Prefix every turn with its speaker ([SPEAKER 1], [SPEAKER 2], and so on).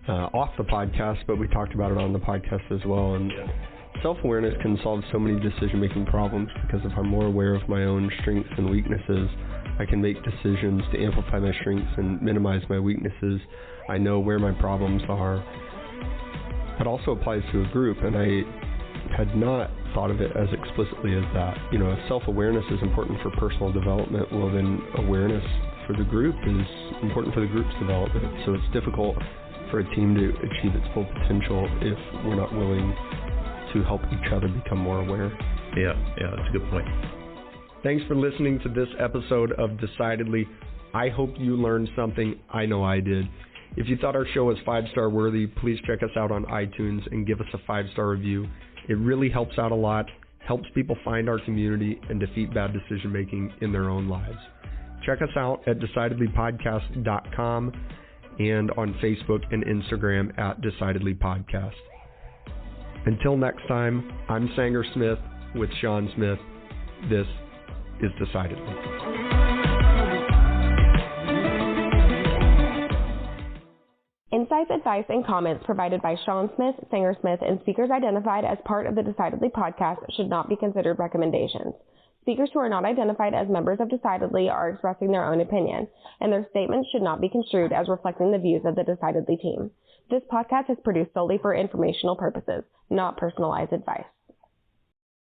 [SPEAKER 1] off the podcast, but we talked about it on the podcast as well. And self-awareness can solve so many decision-making problems, because if I'm more aware of my own strengths and weaknesses, I can make decisions to amplify my strengths and minimize my weaknesses. I know where my problems are. It also applies to a group, and I had not thought of it as explicitly as that. You know, if self-awareness is important for personal development, well then awareness for the group is important for the group's development. So it's difficult for a team to achieve its full potential if we're not willing to help each other become more aware.
[SPEAKER 2] Yeah, that's a good point.
[SPEAKER 1] Thanks for listening to this episode of Decidedly. I hope you learned something. I know I did. If you thought our show was 5-star worthy, please check us out on iTunes and give us a 5-star review. It really helps out a lot, helps people find our community and defeat bad decision making in their own lives. Check us out at decidedlypodcast.com and on Facebook and Instagram at Decidedly Podcast. Until next time, I'm Sanger Smith with Sean Smith. This is Decidedly.
[SPEAKER 3] Insights, advice, and comments provided by Sean Smith, Sanger Smith, and speakers identified as part of the Decidedly podcast should not be considered recommendations. Speakers who are not identified as members of Decidedly are expressing their own opinion, and their statements should not be construed as reflecting the views of the Decidedly team. This podcast is produced solely for informational purposes, not personalized advice.